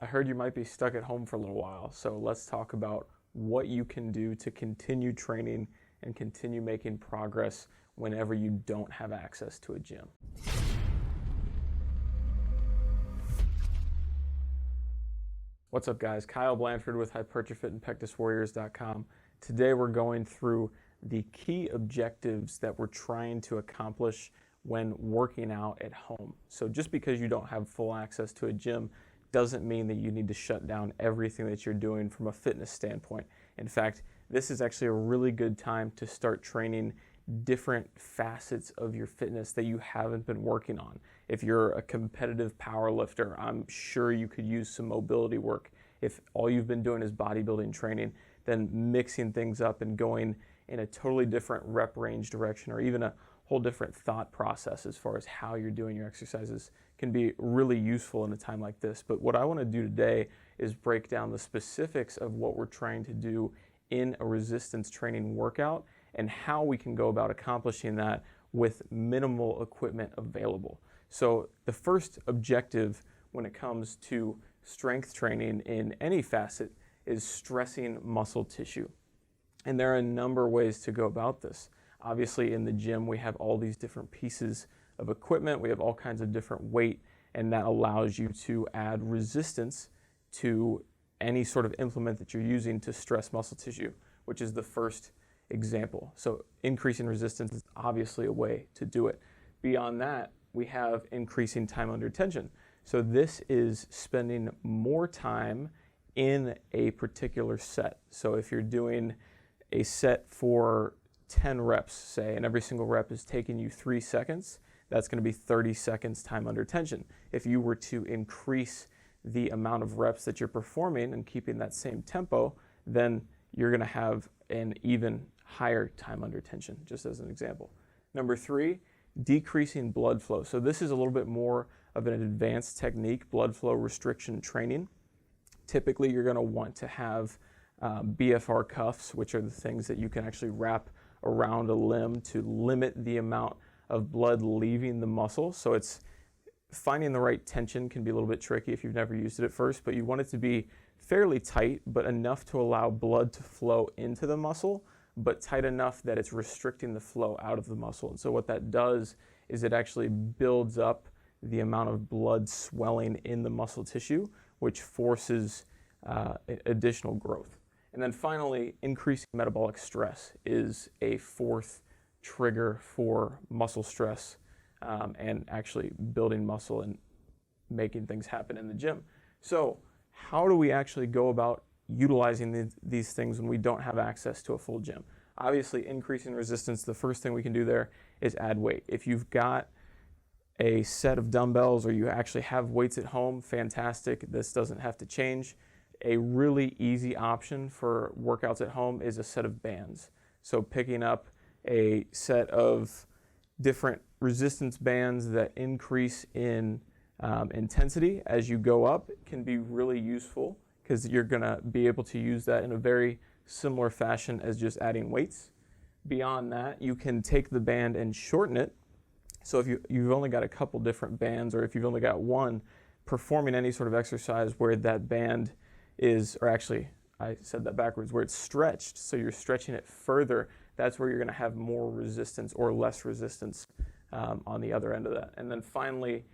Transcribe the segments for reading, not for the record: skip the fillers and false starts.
I heard you might be stuck at home for a little while, so let's talk about what you can do to continue training and continue making progress whenever you don't have access to a gym. What's up, guys? Kyle Blanford with Hypertrofit and PectusWarriors.com. Today we're going through the key objectives that we're trying to accomplish when working out at home. So just because you don't have full access to a gym doesn't mean that you need to shut down everything that you're doing from a fitness standpoint. In fact, this is actually a really good time to start training different facets of your fitness that you haven't been working on. If you're a competitive power lifter, I'm sure you could use some mobility work. If all you've been doing is bodybuilding training, then mixing things up and going in a totally different rep range direction, or even a whole different thought process as far as how you're doing your exercises, can be really useful in a time like this. But what I want to do today is break down the specifics of what we're trying to do in a resistance training workout and how we can go about accomplishing that with minimal equipment available. So the first objective when it comes to strength training in any facet is stressing muscle tissue. And there are a number of ways to go about this. Obviously in the gym we have all these different pieces of equipment, we have all kinds of different weight, and that allows you to add resistance to any sort of implement that you're using to stress muscle tissue, which is the first example. So increasing resistance is obviously a way to do it. Beyond that, we have increasing time under tension. So this is spending more time in a particular set. So if you're doing a set for 10 reps, say, and every single rep is taking you 3 seconds, that's going to be 30 seconds time under tension. If you were to increase the amount of reps that you're performing and keeping that same tempo, then you're going to have an even higher time under tension, just as an example. Number 3, decreasing blood flow. So this is a little bit more of an advanced technique, blood flow restriction training. Typically, you're going to want to have BFR cuffs, which are the things that you can actually wrap around a limb to limit the amount of blood leaving the muscle. So it's finding the right tension can be a little bit tricky if you've never used it at first, but you want it to be fairly tight, but enough to allow blood to flow into the muscle, but tight enough that it's restricting the flow out of the muscle. And so what that does is it actually builds up the amount of blood swelling in the muscle tissue, which forces additional growth. And then finally, increasing metabolic stress is a fourth trigger for muscle stress and actually building muscle and making things happen in the gym. So how do we actually go about utilizing these things when we don't have access to a full gym? Obviously, increasing resistance, the first thing we can do there is add weight. If you've got a set of dumbbells or you actually have weights at home, fantastic. This doesn't have to change. A really easy option for workouts at home is a set of bands. So picking up a set of different resistance bands that increase in intensity as you go up can be really useful, because you're going to be able to use that in a very similar fashion as just adding weights. Beyond that, you can take the band and shorten it. So if you've only got a couple different bands, or if you've only got one, performing any sort of exercise where that band is, or actually I said that backwards, where it's stretched, so you're stretching it further, that's where you're going to have more resistance or less resistance on the other end of that. And then finally,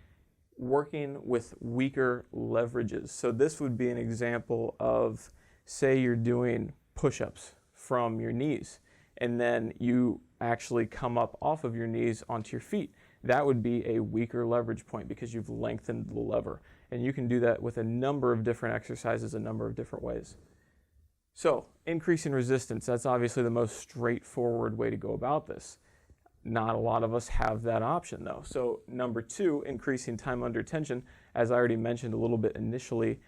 working with weaker leverages. So this would be an example of, say you're doing push-ups from your knees, and then you actually come up off of your knees onto your feet. That would be a weaker leverage point because you've lengthened the lever. And you can do that with a number of different exercises, a number of different ways. So increasing resistance, that's obviously the most straightforward way to go about this. Not a lot of us have that option though. So number 2, increasing time under tension. As I already mentioned a little bit initially,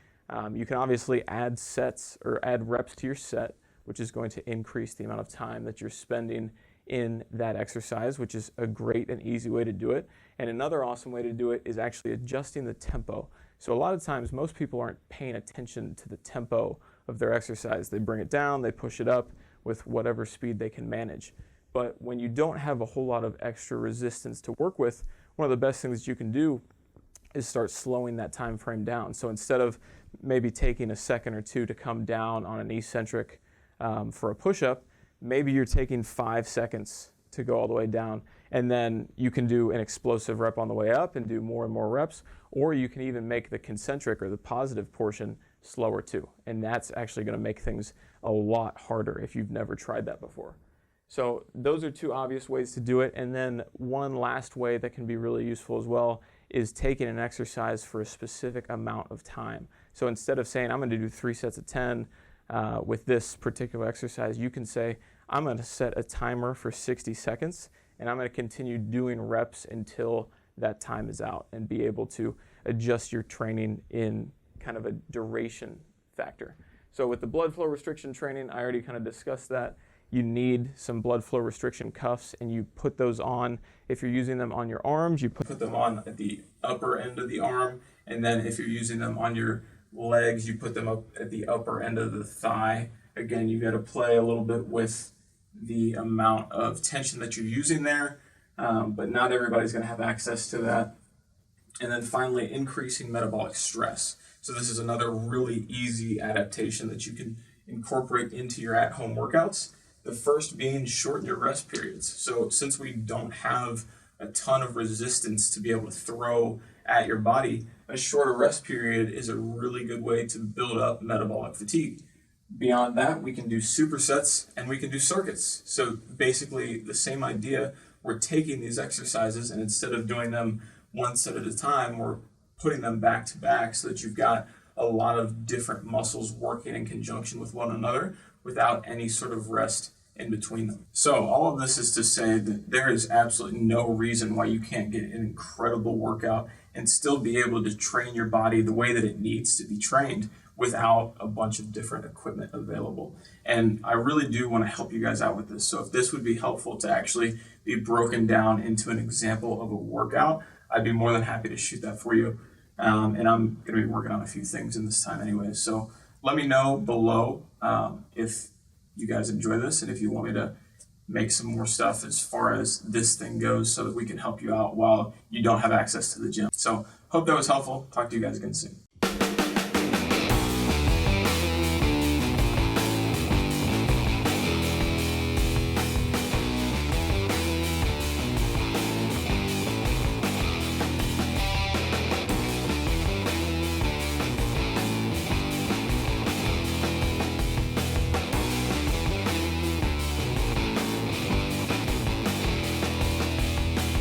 you can obviously add sets or add reps to your set, which is going to increase the amount of time that you're spending in that exercise, which is a great and easy way to do it. And another awesome way to do it is actually adjusting the tempo. So a lot of times most people aren't paying attention to the tempo of their exercise. They bring it down, they push it up with whatever speed they can manage. But when you don't have a whole lot of extra resistance to work with, one of the best things that you can do is start slowing that time frame down. So instead of maybe taking a second or two to come down on an eccentric for a push-up, maybe you're taking 5 seconds to go all the way down, and then you can do an explosive rep on the way up and do more and more reps, or you can even make the concentric or the positive portion slower too, and that's actually going to make things a lot harder if you've never tried that before. So those are two obvious ways to do it, and then one last way that can be really useful as well is taking an exercise for a specific amount of time. So instead of saying I'm going to do 3 sets of 10 with this particular exercise, you can say I'm going to set a timer for 60 seconds and I'm going to continue doing reps until that time is out, and be able to adjust your training in kind of a duration factor. So with the blood flow restriction training, I already kind of discussed that. You need some blood flow restriction cuffs, and you put those on. If you're using them on your arms, you put them on at the upper end of the arm, and then if you're using them on your legs, you put them up at the upper end of the thigh. Again, you got to play a little bit with the amount of tension that you're using there, but not everybody's going to have access to that. And then finally, increasing metabolic stress. So this is another really easy adaptation that you can incorporate into your at-home workouts. The first being shorten your rest periods. So since we don't have a ton of resistance to be able to throw at your body, a shorter rest period is a really good way to build up metabolic fatigue. Beyond that, we can do supersets and we can do circuits. So basically the same idea, we're taking these exercises and instead of doing them one set at a time, we're putting them back to back so that you've got a lot of different muscles working in conjunction with one another without any sort of rest in between them. So all of this is to say that there is absolutely no reason why you can't get an incredible workout and still be able to train your body the way that it needs to be trained without a bunch of different equipment available. And I really do want to help you guys out with this. So if this would be helpful to actually be broken down into an example of a workout, I'd be more than happy to shoot that for you. And I'm going to be working on a few things in this time anyway. So let me know below if you guys enjoy this and if you want me to make some more stuff as far as this thing goes so that we can help you out while you don't have access to the gym. So hope that was helpful. Talk to you guys again soon.